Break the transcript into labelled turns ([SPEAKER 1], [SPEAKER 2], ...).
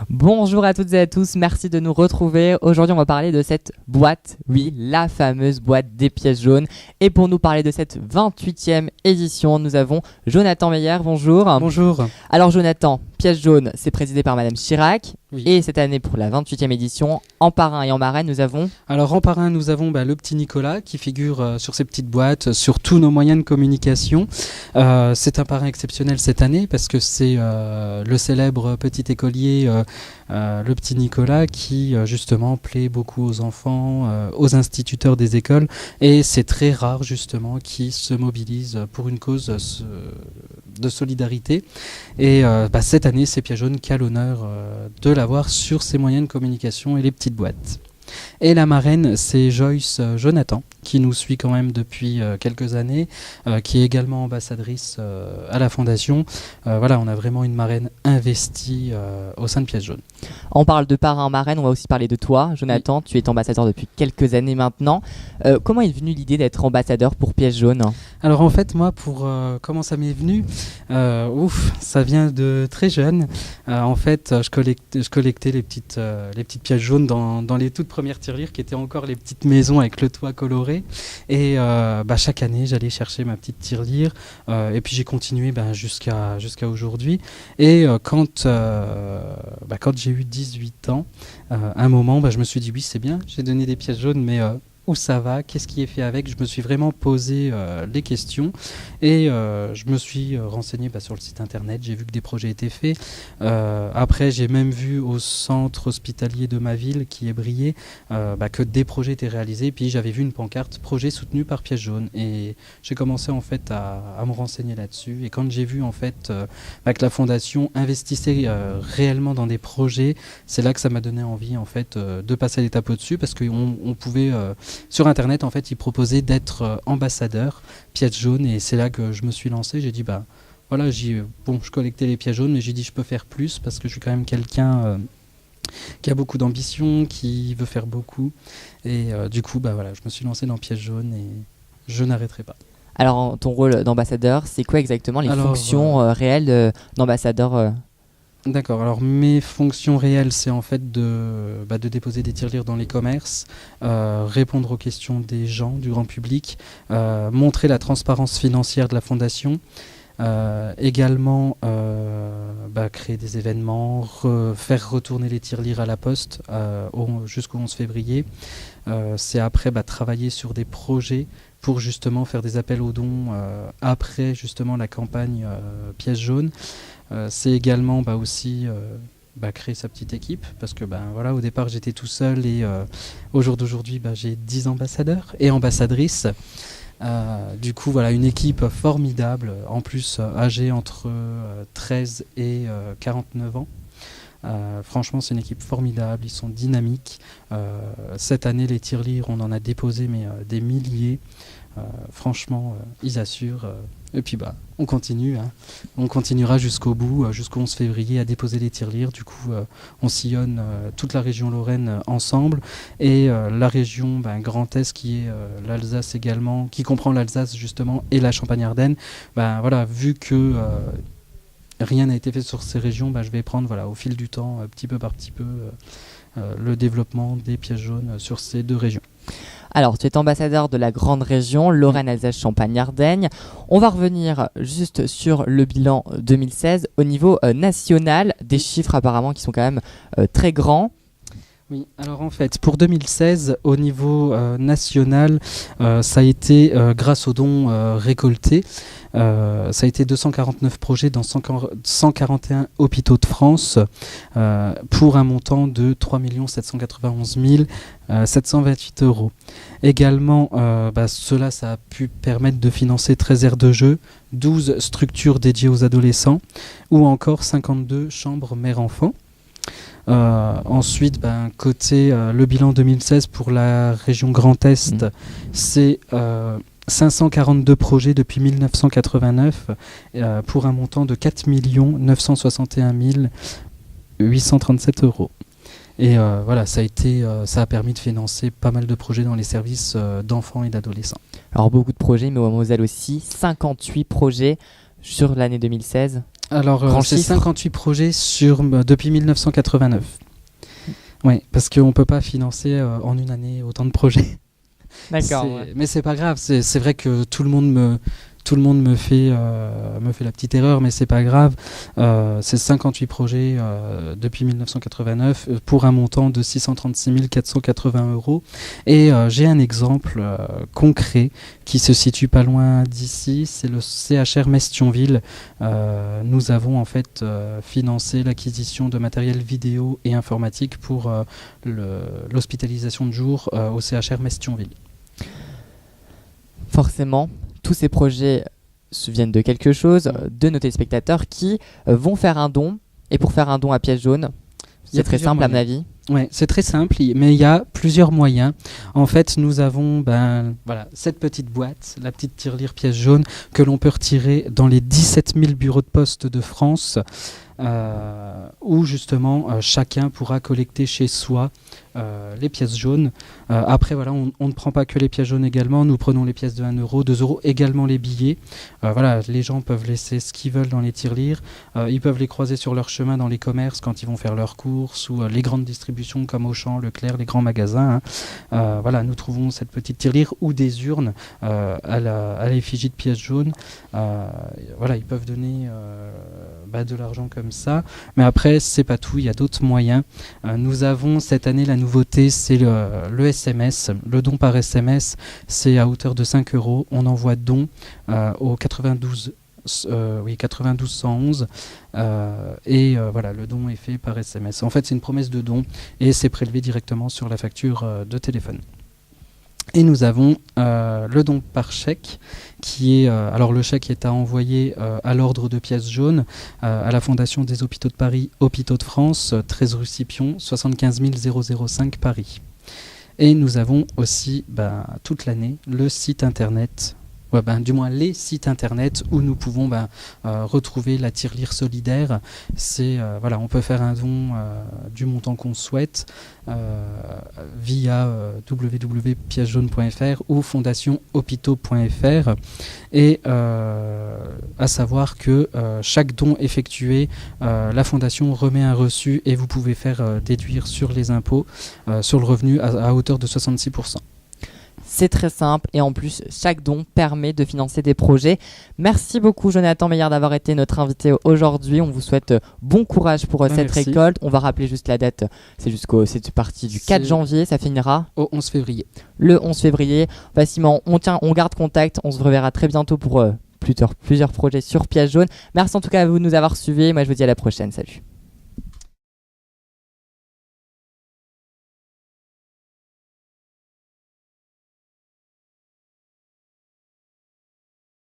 [SPEAKER 1] Bonjour à toutes et à tous, merci de nous retrouver. Aujourd'hui, on va parler de cette boîte, oui, la fameuse boîte des pièces jaunes. Et pour nous parler de cette 28e édition, nous avons Jonathan Meyer. Bonjour.
[SPEAKER 2] Bonjour.
[SPEAKER 1] Alors Jonathan, pièces jaunes, c'est présidé par Madame Chirac.
[SPEAKER 2] Oui.
[SPEAKER 1] Et cette année, pour la 28e édition, en parrain et en marraine, nous avons...
[SPEAKER 2] Alors en parrain, nous avons le petit Nicolas qui figure sur ces petites boîtes, sur tous nos moyens de communication. C'est un parrain exceptionnel cette année parce que c'est le célèbre petit écolier, le petit Nicolas, qui justement plaît beaucoup aux enfants, aux instituteurs des écoles. Et c'est très rare justement qui se mobilisent pour une cause de solidarité. Et cette année, c'est Pièces jaunes qui a l'honneur de l'avoir sur ses moyens de communication et les petites boîtes. Et la marraine, c'est Joyce Jonathan, qui nous suit quand même depuis quelques années, qui est également ambassadrice à la Fondation. Voilà, on a vraiment une marraine investie au sein de Pièces jaunes.
[SPEAKER 1] On parle de parrain marraine, on va aussi parler de toi, Jonathan. Oui. Tu es ambassadeur depuis quelques années maintenant. Comment est venue l'idée d'être ambassadeur pour Pièces jaunes ?
[SPEAKER 2] Alors en fait, moi, comment ça m'est venu, ça vient de très jeune. En fait, je collectais les petites pièces jaunes dans les toutes premières tirelires qui étaient encore les petites maisons avec le toit coloré. Et chaque année, j'allais chercher ma petite tirelire. Et puis j'ai continué jusqu'à aujourd'hui. Et quand j'ai eu 18 ans, à un moment, je me suis dit oui, c'est bien, j'ai donné des pièces jaunes, mais où ça va, qu'est-ce qui est fait avec ? Je me suis vraiment posé les questions et je me suis renseigné sur le site internet, j'ai vu que des projets étaient faits. Après, j'ai même vu au centre hospitalier de ma ville, qui est Briey, que des projets étaient réalisés. Puis j'avais vu une pancarte, projet soutenu par Pièces jaunes. Et j'ai commencé en fait à me renseigner là-dessus. Et quand j'ai vu en fait que la Fondation investissait réellement dans des projets, c'est là que ça m'a donné envie en fait de passer l'étape au-dessus, parce qu'on pouvait... sur internet, en fait, ils proposaient d'être ambassadeur Pièces jaunes, et c'est là que je me suis lancé. J'ai dit, je collectais les pièces jaunes, mais j'ai dit, je peux faire plus, parce que je suis quand même quelqu'un qui a beaucoup d'ambition, qui veut faire beaucoup. Et du coup, je me suis lancé dans Pièces jaunes et je n'arrêterai pas.
[SPEAKER 1] Alors, ton rôle d'ambassadeur, c'est quoi exactement les fonctions réelles d'ambassadeur
[SPEAKER 2] D'accord, alors mes fonctions réelles, c'est en fait de déposer des tirelires dans les commerces, répondre aux questions des gens, du grand public, montrer la transparence financière de la Fondation, également créer des événements, faire retourner les tirelires à la poste jusqu'au 11 février. C'est après travailler sur des projets pour justement faire des appels aux dons après justement la campagne Pièces jaunes. C'est également aussi créer sa petite équipe, parce que au départ j'étais tout seul, et au jour d'aujourd'hui j'ai 10 ambassadeurs et ambassadrices. Du coup une équipe formidable, en plus âgée entre 13 et 49 ans. Franchement, c'est une équipe formidable, ils sont dynamiques. Cette année, les tirelires, on en a déposé des milliers. Franchement, ils assurent. Et puis on continue, on continuera jusqu'au bout, jusqu'au 11 février à déposer les tirelires. Du coup, on sillonne toute la région Lorraine ensemble, et la région Grand Est, qui est l'Alsace également, qui comprend l'Alsace justement et la Champagne-Ardenne. Vu que rien n'a été fait sur ces régions, je vais prendre au fil du temps, petit peu par petit peu, le développement des pièces jaunes sur ces deux régions.
[SPEAKER 1] Alors, tu es ambassadeur de la grande région Lorraine, Alsace, Champagne, Ardenne. On va revenir juste sur le bilan 2016 au niveau national, des chiffres apparemment qui sont quand même très grands.
[SPEAKER 2] Oui, alors en fait, pour 2016, au niveau national, ça a été grâce aux dons récoltés. Ça a été 249 projets dans 141 hôpitaux de France, pour un montant de 3 791 728 €. Également, cela, ça a pu permettre de financer 13 aires de jeu, 12 structures dédiées aux adolescents, ou encore 52 chambres mère-enfant. Ensuite, côté le bilan 2016 pour la région Grand Est, c'est 542 projets depuis 1989, pour un montant de 4 961 837 €. Et ça a permis de financer pas mal de projets dans les services d'enfants et d'adolescents.
[SPEAKER 1] Alors beaucoup de projets, mais au Moselle aussi, 58 projets sur l'année 2016.
[SPEAKER 2] Alors, c'est 58 projets depuis 1989. Oui, parce qu'on ne peut pas financer en une année autant de projets.
[SPEAKER 1] D'accord.
[SPEAKER 2] Mais c'est pas grave, c'est vrai que tout le monde me fait la petite erreur, mais c'est pas grave. C'est 58 projets depuis 1989 pour un montant de 636 480 €. Et j'ai un exemple concret qui se situe pas loin d'ici, c'est le CHR Metz-Thionville. Nous avons en fait financé l'acquisition de matériel vidéo et informatique pour l'hospitalisation de jour au CHR Metz-Thionville.
[SPEAKER 1] Forcément, tous ces projets viennent de quelque chose, de nos téléspectateurs qui vont faire un don. Et pour faire un don à Pièce Jaune, c'est très simple à mon avis.
[SPEAKER 2] Oui, c'est très simple, mais il y a plusieurs moyens. En fait, nous avons cette petite boîte, la petite tirelire Pièce Jaune, que l'on peut retirer dans les 17 000 bureaux de poste de France, où justement chacun pourra collecter chez soi les pièces jaunes. Après, voilà, on ne prend pas que les pièces jaunes également, nous prenons les pièces de 1 €, 2 €, également les billets. Voilà, les gens peuvent laisser ce qu'ils veulent dans les tirelires. Ils peuvent les croiser sur leur chemin dans les commerces quand ils vont faire leurs courses, ou les grandes distributions comme Auchan, Leclerc, les grands magasins. Voilà, nous trouvons cette petite tirelire ou des urnes à l'effigie de pièces jaunes. Voilà, ils peuvent donner de l'argent comme ça. Mais après, c'est pas tout, il y a d'autres moyens. Nous avons cette année la nouveauté, c'est le SMS. Le don par SMS, c'est à hauteur de 5 €. On envoie don au 92 111 et voilà, le don est fait par SMS. En fait, c'est une promesse de don et c'est prélevé directement sur la facture de téléphone. Et nous avons le don par chèque, qui est alors le chèque est à envoyer à l'ordre de Pièce Jaune, à la Fondation des Hôpitaux de Paris, Hôpitaux de France, 13 rue Scipion, 75 005 Paris. Et nous avons aussi toute l'année le site internet. Du moins les sites internet où nous pouvons retrouver la tirelire solidaire. On peut faire un don du montant qu'on souhaite via www.piècejaune.fr ou fondationhôpitaux.fr. Et à savoir que chaque don effectué, la fondation remet un reçu et vous pouvez faire déduire sur les impôts sur le revenu à hauteur de 66%.
[SPEAKER 1] C'est très simple et en plus, chaque don permet de financer des projets. Merci beaucoup Jonathan Meillard d'avoir été notre invité aujourd'hui. On vous souhaite bon courage pour cette récolte. On va rappeler juste la date, c'est parti du 4 janvier, ça finira
[SPEAKER 2] au 11 février.
[SPEAKER 1] Le 11 février. Facilement, on garde contact, on se reverra très bientôt pour plusieurs projets sur Pièce Jaune. Merci en tout cas à vous de nous avoir suivis. Moi je vous dis à la prochaine, salut.